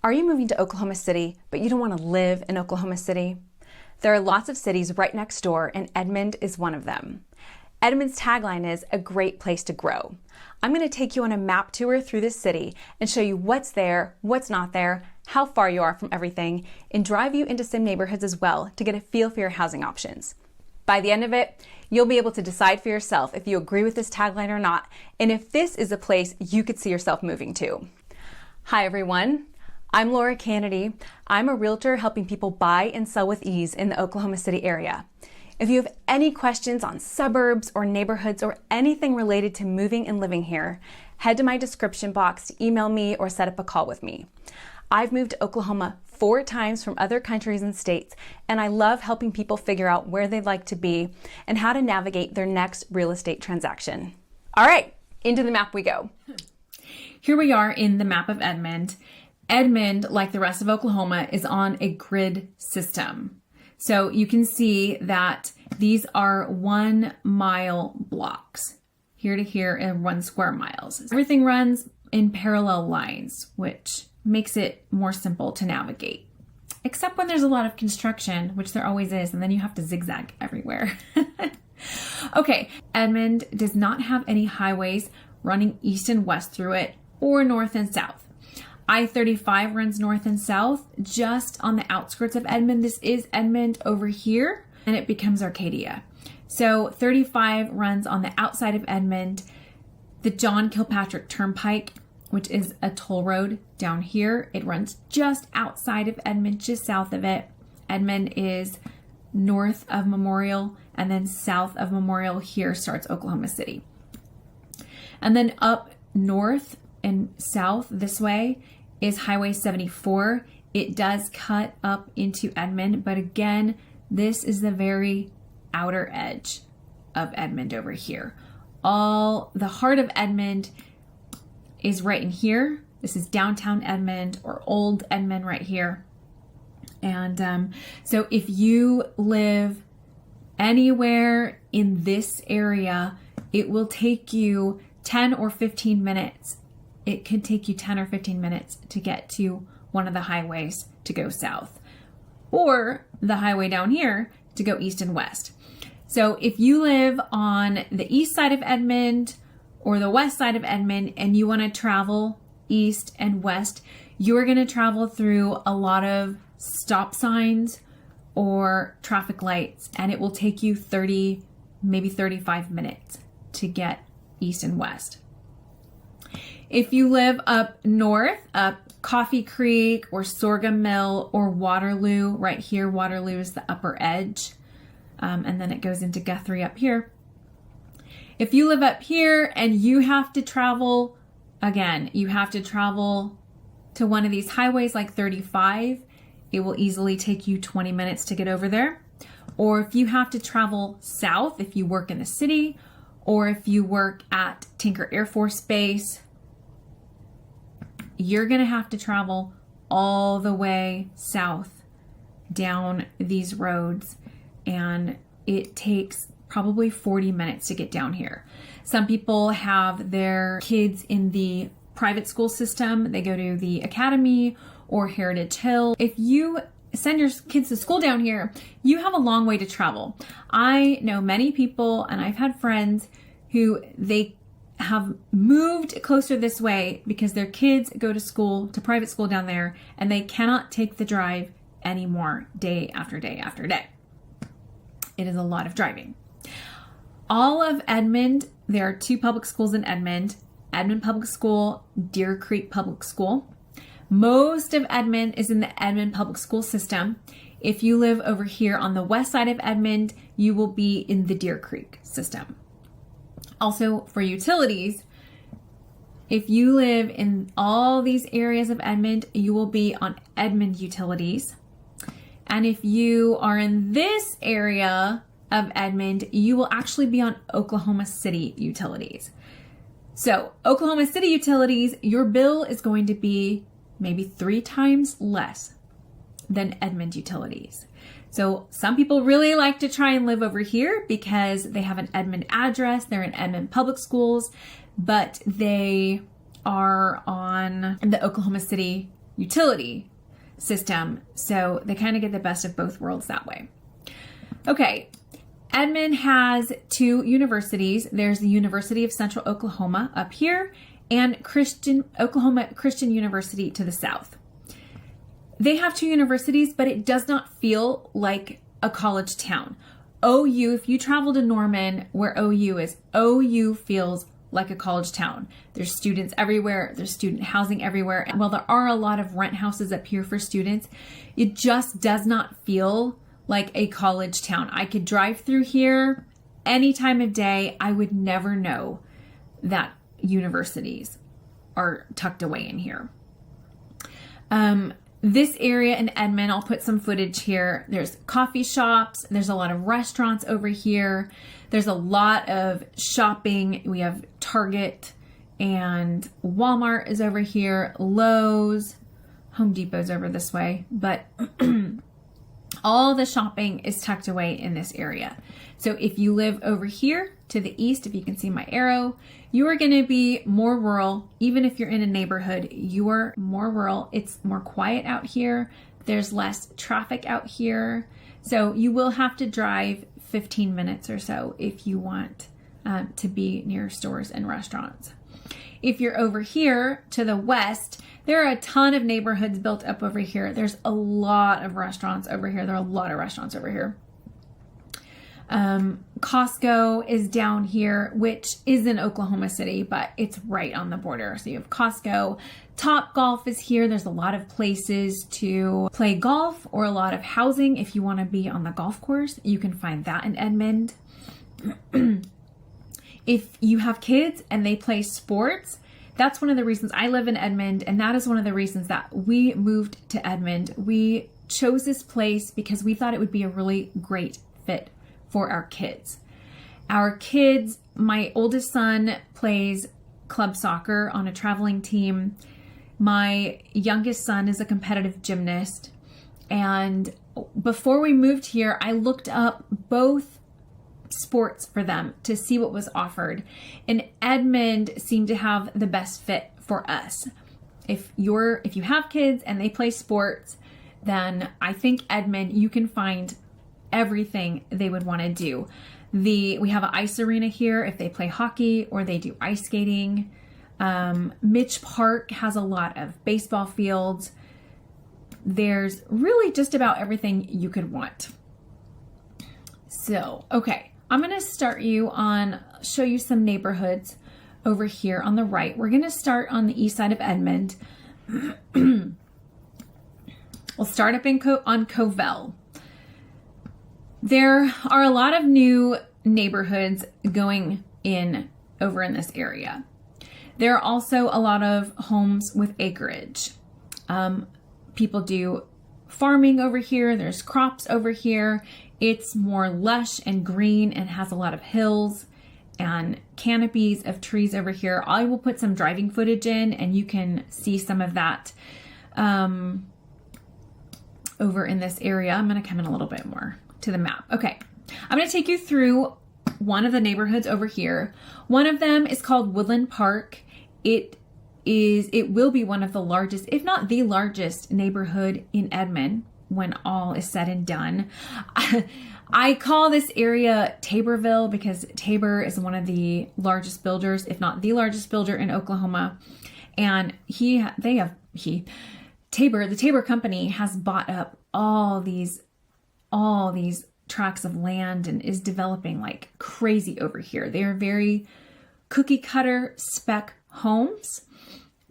Are you moving to Oklahoma City, but you don't want to live in Oklahoma City? There are lots of cities right next door, and Edmond is one of them. Edmond's tagline is a great place to grow. I'm going to take you on a map tour through this city and show you what's there, what's not there, how far you are from everything, and drive you into some neighborhoods as well to get a feel for your housing options. By the end of it, you'll be able to decide for yourself if you agree with this tagline or not, and if this is a place you could see yourself moving to. Hi everyone, I'm Laura Kennedy. I'm a realtor helping people buy and sell with ease in the Oklahoma City area. If you have any questions on suburbs or neighborhoods or anything related to moving and living here, head to my description box to email me or set up a call with me. I've moved to Oklahoma 4 times from other countries and states, and I love helping people figure out where they'd like to be and how to navigate their next real estate transaction. All right, into the map we go. Here we are in the map of Edmond. Edmond, like the rest of Oklahoma, is on a grid system. So you can see that these are 1 mile blocks, here to here, and 1 square miles. Everything runs in parallel lines, which makes it more simple to navigate. Except when there's a lot of construction, which there always is, and then you have to zigzag everywhere. Okay, Edmond does not have any highways running east and west through it, or north and south. I-35 runs north and south just on the outskirts of Edmond. This is Edmond over here, and it becomes Arcadia. So 35 runs on the outside of Edmond. The John Kilpatrick Turnpike, which is a toll road down here, it runs just outside of Edmond, just south of it. Edmond is north of Memorial, and then south of Memorial here starts Oklahoma City. And then up north and south this way is Highway 74. It does cut up into Edmond, but again, this is the very outer edge of Edmond over here. The heart of Edmond is right in here. This is downtown Edmond, or old Edmond right here. And so if you live anywhere in this area, it will take you 10 or 15 minutes. It could take you 10 or 15 minutes to get to one of the highways to go south, or the highway down here to go east and west. So if you live on the east side of Edmond or the west side of Edmond and you want to travel east and west, you're going to travel through a lot of stop signs or traffic lights, and it will take you 30, maybe 35 minutes to get east and west. If you live up north, up Coffee Creek or Sorghum Mill or Waterloo, right here, Waterloo is the upper edge, and then it goes into Guthrie up here. If you live up here and you have to travel, again, you have to travel to one of these highways like 35, it will easily take you 20 minutes to get over there. Or if you have to travel south, if you work in the city, or if you work at Tinker Air Force Base, you're going to have to travel all the way south down these roads, and it takes probably 40 minutes to get down here. Some people have their kids in the private school system. They go to the academy or Heritage Hill. If you send your kids to school down here, you have a long way to travel. I know many people, and I've had friends who they have moved closer this way because their kids go to school, to private school down there, and they cannot take the drive anymore day after day after day. It is a lot of driving. All of Edmond, there are 2 public schools in Edmond, Edmond Public School, Deer Creek Public School. Most of Edmond is in the Edmond Public School system. If you live over here on the west side of Edmond, you will be in the Deer Creek system. Also, for utilities, if you live in all these areas of Edmond, you will be on Edmond Utilities. And if you are in this area of Edmond, you will actually be on Oklahoma City Utilities. So, Oklahoma City Utilities, your bill is going to be maybe 3 times less than Edmond Utilities. So some people really like to try and live over here because they have an Edmond address, they're in Edmond Public Schools, but they are on the Oklahoma City utility system. So they kind of get the best of both worlds that way. Okay. Edmond has 2 universities. There's the University of Central Oklahoma up here and Oklahoma Christian University to the south. They have 2 universities, but it does not feel like a college town. OU, if you travel to Norman, where OU is, OU feels like a college town. There's students everywhere. There's student housing everywhere. And while there are a lot of rent houses up here for students, it just does not feel like a college town. I could drive through here any time of day. I would never know that universities are tucked away in here. This area in Edmond, I'll put some footage here. There's coffee shops. There's a lot of restaurants over here. There's a lot of shopping. We have Target and Walmart is over here. Lowe's, Home Depot's over this way, but all the shopping is tucked away in this area. So if you live over here to the east, if you can see my arrow, you are going to be more rural. Even if you're in a neighborhood, you are more rural. It's more quiet out here. There's less traffic out here. So you will have to drive 15 minutes or so if you want to be near stores and restaurants. If you're over here to the west, there are a ton of neighborhoods built up over here. There's a lot of restaurants over here. There are a lot of restaurants over here. Costco is down here, which is in Oklahoma City, but it's right on the border. So you have Costco. Top Golf is here. There's a lot of places to play golf or a lot of housing. If you want to be on the golf course, you can find that in Edmond. If you have kids and they play sports, that's one of the reasons I live in Edmond, and that is one of the reasons that we moved to Edmond. We chose this place because we thought it would be a really great fit for our kids. Our kids, my oldest son plays club soccer on a traveling team. My youngest son is a competitive gymnast. And before we moved here, I looked up both sports for them to see what was offered. And Edmond seemed to have the best fit for us. If you have kids and they play sports, then I think Edmond, you can find everything they would want to do. We have an ice arena here if they play hockey or they do ice skating. Mitch Park has a lot of baseball fields. There's really just about everything you could want. So, okay, I'm going to show you some neighborhoods over here on the right. We're going to start on the east side of Edmond. We'll start up on Covell. There are a lot of new neighborhoods going in over in this area. There are also a lot of homes with acreage. People do farming over here. There's crops over here. It's more lush and green and has a lot of hills and canopies of trees over here. I will put some driving footage in and you can see some of that over in this area. I'm going to come in a little bit more to the map. Okay, I'm going to take you through one of the neighborhoods over here. One of them is called Woodland Park. It will be one of the largest, if not the largest neighborhood in Edmond when all is said and done. I call this area Taborville because Tabor is one of the largest builders, if not the largest builder in Oklahoma. And the Tabor company has bought up all these tracts of land and is developing like crazy over here. They are very cookie cutter spec homes,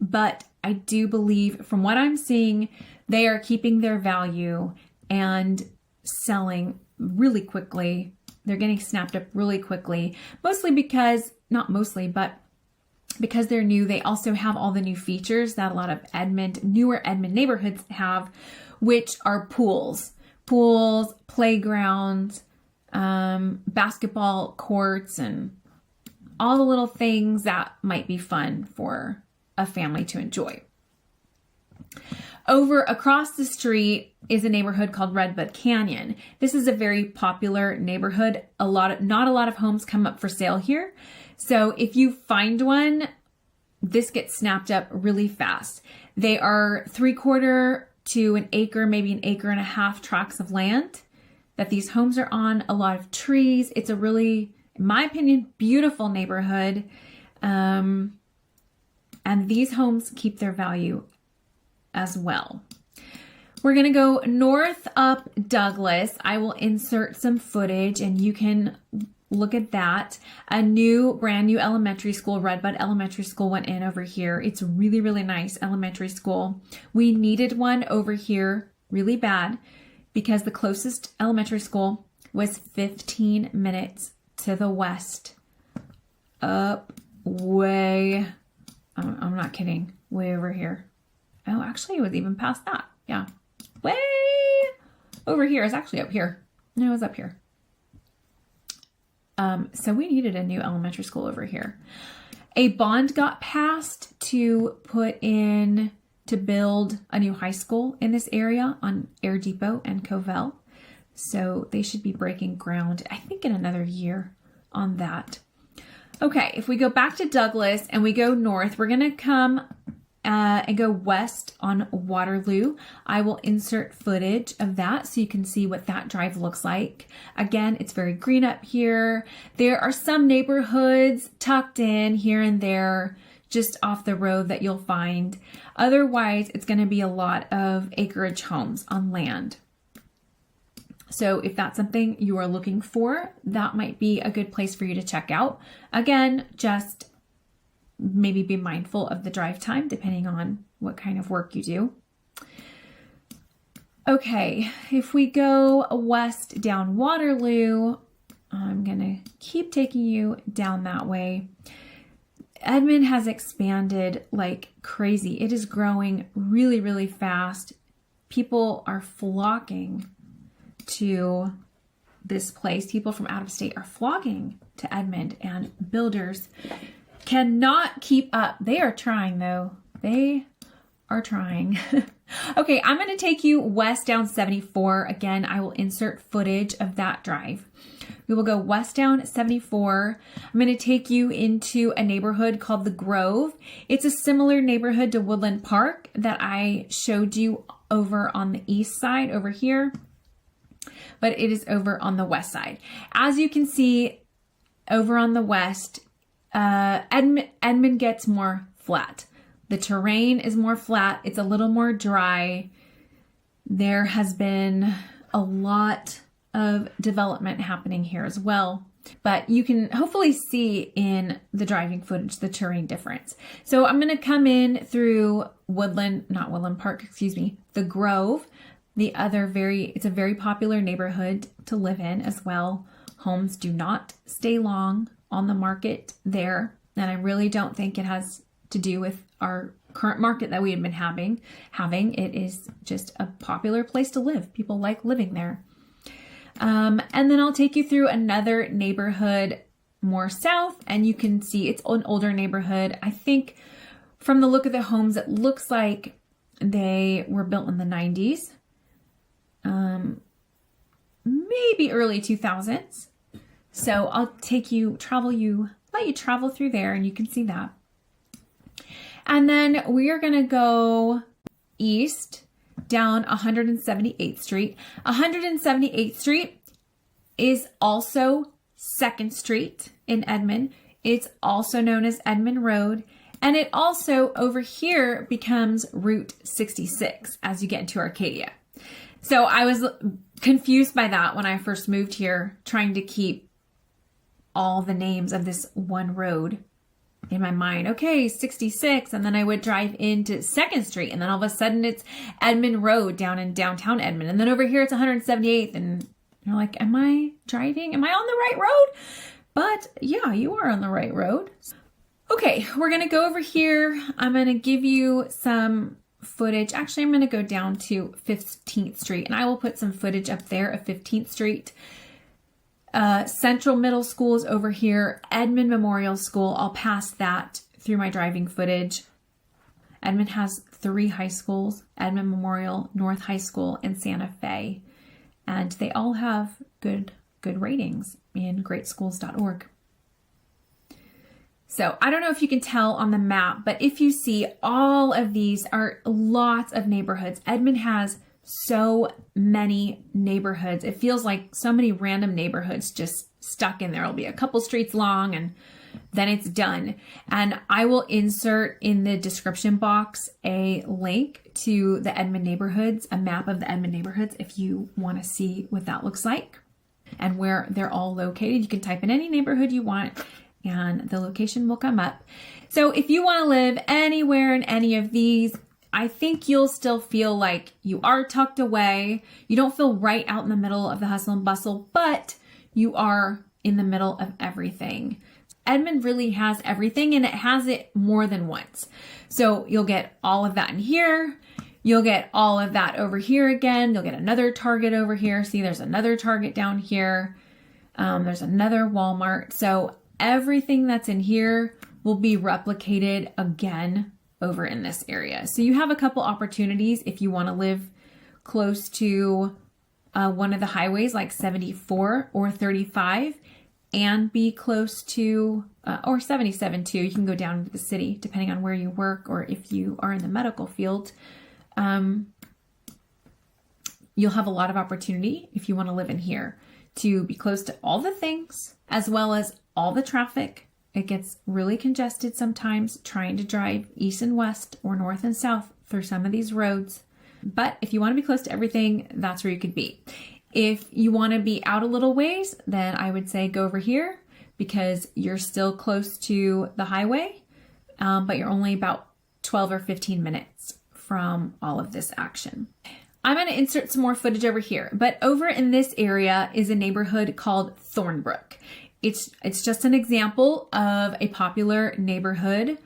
but I do believe from what I'm seeing, they are keeping their value and selling really quickly. They're getting snapped up really quickly, but because they're new. They also have all the new features that a lot of newer Edmond neighborhoods have, which are pools, playgrounds, basketball courts, and all the little things that might be fun for a family to enjoy. Over across the street is a neighborhood called Redbud Canyon. This is a very popular neighborhood. Not a lot of homes come up for sale here. So if you find one, this gets snapped up really fast. They are 3/4 to an acre, maybe an acre and a half tracts of land that these homes are on, a lot of trees. It's a really, in my opinion, beautiful neighborhood. And these homes keep their value as well. We're going to go north up Douglas. I will insert some footage and you can look at that. A brand new elementary school, Redbud Elementary School, went in over here. It's really, really nice elementary school. We needed one over here really bad because the closest elementary school was 15 minutes to the west. Up way, I'm not kidding, way over here. Oh, actually it was even past that. Yeah. Way over here. It's actually up here. No, it was up here. So we needed a new elementary school over here. A bond got passed to build a new high school in this area on Air Depot and Covell. So they should be breaking ground, I think, in another year on that. Okay, if we go back to Douglas and we go north, we're going to come and go west on Waterloo. I will insert footage of that so you can see what that drive looks like. Again, it's very green up here. There are some neighborhoods tucked in here and there just off the road that you'll find. Otherwise, it's going to be a lot of acreage homes on land. So if that's something you are looking for, that might be a good place for you to check out. Again, just maybe be mindful of the drive time depending on what kind of work you do. Okay, if we go west down Waterloo, I'm going to keep taking you down that way. Edmond has expanded like crazy. It is growing really, really fast. People are flocking to this place. People from out of state are flocking to Edmond, and builders cannot keep up. They are trying though. They are trying. Okay, I'm going to take you west down 74. Again, I will insert footage of that drive. We will go west down 74. I'm going to take you into a neighborhood called The Grove. It's a similar neighborhood to Woodland Park that I showed you over on the east side over here, but it is over on the west side. As you can see over on the west, Edmond gets more flat. The terrain is more flat. It's a little more dry. There has been a lot of development happening here as well, but you can hopefully see in the driving footage the terrain difference. So I'm going to come in through The Grove. It's a very popular neighborhood to live in as well. Homes do not stay long on the market there. And I really don't think it has to do with our current market that we have been having. It is just a popular place to live. People like living there. And then I'll take you through another neighborhood more south, and you can see it's an older neighborhood. I think from the look of the homes, it looks like they were built in the 90s. Maybe early 2000s. So I'll let you travel through there and you can see that. And then we are going to go east down 178th Street. 178th Street is also 2nd Street in Edmond. It's also known as Edmond Road. And it also over here becomes Route 66 as you get into Arcadia. So I was confused by that when I first moved here, trying to keep all the names of this one road in my mind. Okay, 66. And then I would drive into 2nd Street. And then all of a sudden it's Edmond Road down in downtown Edmond. And then over here it's 178th. And you're like, am I driving? Am I on the right road? But yeah, you are on the right road. Okay, we're going to go over here. I'm going to give you some footage. Actually, I'm going to go down to 15th Street and I will put some footage up there of 15th Street. Central Middle School is over here. Edmond Memorial School, I'll pass that through my driving footage. Edmond has 3 high schools, Edmond Memorial, North High School, and Santa Fe. And they all have good ratings in greatschools.org. So I don't know if you can tell on the map, but if you see, all of these are lots of neighborhoods. Edmond has so many neighborhoods. It feels like so many random neighborhoods just stuck in there. It'll be a couple streets long and then it's done. And I will insert in the description box a link to the Edmond neighborhoods, a map of the Edmond neighborhoods, if you want to see what that looks like and where they're all located. You can type in any neighborhood you want and the location will come up. So if you want to live anywhere in any of these, I think you'll still feel like you are tucked away. You don't feel right out in the middle of the hustle and bustle, but you are in the middle of everything. Edmond really has everything, and it has it more than once. So you'll get all of that in here. You'll get all of that over here again. You'll get another Target over here. See, there's another Target down here. There's another Walmart. So everything that's in here will be replicated again over in this area. So you have a couple opportunities if you want to live close to one of the highways like 74 or 35 and be close to, or 77 too. You can go down to the city depending on where you work or if you are in the medical field. You'll have a lot of opportunity if you want to live in here to be close to all the things as well as all the traffic. It gets really congested sometimes trying to drive east and west or north and south through some of these roads. But if you want to be close to everything, that's where you could be. If you want to be out a little ways, then I would say go over here because you're still close to the highway, but you're only about 12 or 15 minutes from all of this action. I'm going to insert some more footage over here, but over in this area is a neighborhood called Thornbrook. It's just an example of a popular neighborhood.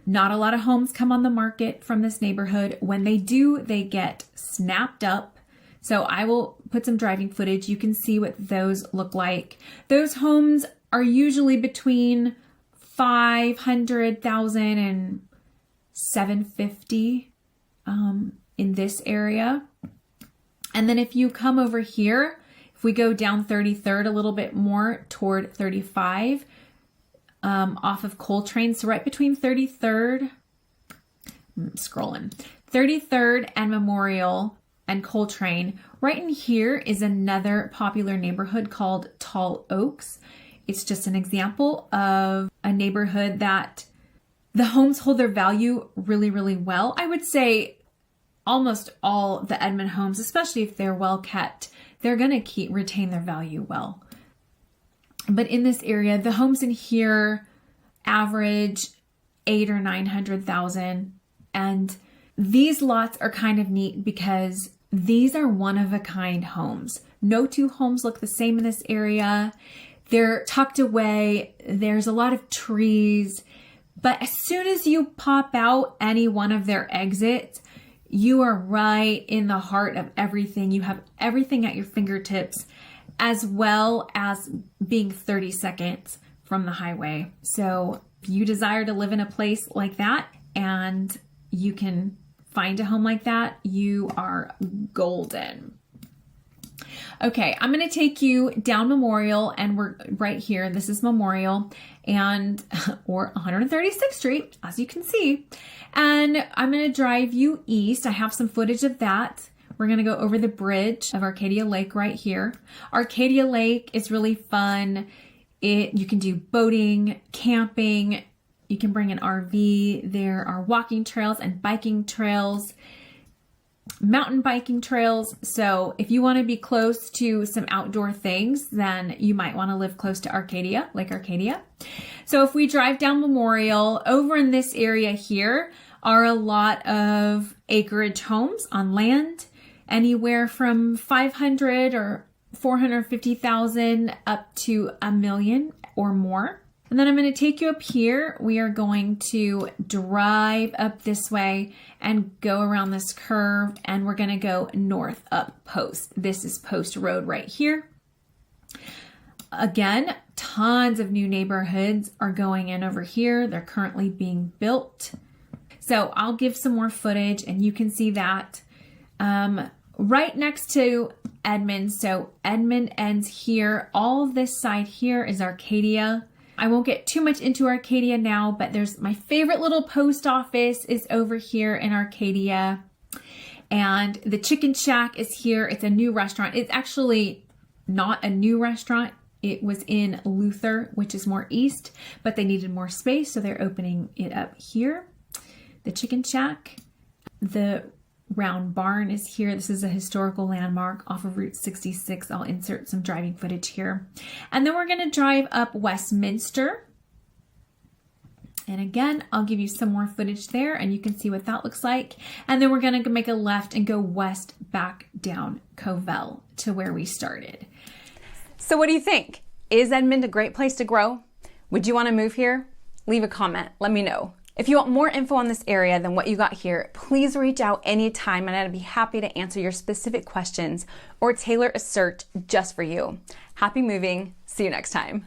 Not a lot of homes come on the market from this neighborhood. When they do, they get snapped up. So I will put some driving footage. You can see what those look like. Those homes are usually between 500,000 and 750 in this area. And then if you come over here, if we go down 33rd a little bit more toward 35, off of Coltrane, so right between 33rd, scrolling, 33rd and Memorial and Coltrane, right in here is another popular neighborhood called Tall Oaks. It's just an example of a neighborhood that the homes hold their value really, really well. I would say almost all the Edmond homes, especially if they're well kept, they're going to retain their value well. But in this area, the homes in here average 800,000 or 900,000. And these lots are kind of neat because these are one-of-a-kind homes. No two homes look the same in this area. They're tucked away. There's a lot of trees. But as soon as you pop out any one of their exits, you are right in the heart of everything. You have everything at your fingertips, as well as being 30 seconds from the highway. So if you desire to live in a place like that and you can find a home like that, you are golden. Okay, I'm going to take you down Memorial, and we're right here. This is Memorial and or 136th Street, as you can see. And I'm going to drive you east. I have some footage of that. We're going to go over the bridge of Arcadia Lake right here. Arcadia Lake is really fun. You can do boating, camping. You can bring an RV. There are walking trails and biking trails, mountain biking trails. So if you want to be close to some outdoor things, then you might want to live close to Arcadia, Lake Arcadia. So if we drive down Memorial, over in this area here are a lot of acreage homes on land, anywhere from 500 or 450,000 up to $1 million or more. And then I'm going to take you up here. We are going to drive up this way and go around this curve, and we're going to go north up Post. This is Post Road right here. Again, tons of new neighborhoods are going in over here. They're currently being built. So I'll give some more footage and you can see that. Right next to Edmond. So Edmond ends here. All this side here is Arcadia. I won't get too much into Arcadia now, but there's my favorite little post office is over here in Arcadia. And the Chicken Shack is here. It's a new restaurant. It's actually not a new restaurant. It was in Luther, which is more east, but they needed more space, so they're opening it up here. The Chicken Shack. The round barn is here. This is a historical landmark off of Route 66. I'll insert some driving footage here. And then we're going to drive up Westminster. And again, I'll give you some more footage there and you can see what that looks like. And then we're going to make a left and go west back down Covell to where we started. So what do you think? Is Edmond a great place to grow? Would you want to move here? Leave a comment. Let me know. If you want more info on this area than what you got here, please reach out anytime and I'd be happy to answer your specific questions or tailor a search just for you. Happy moving. See you next time.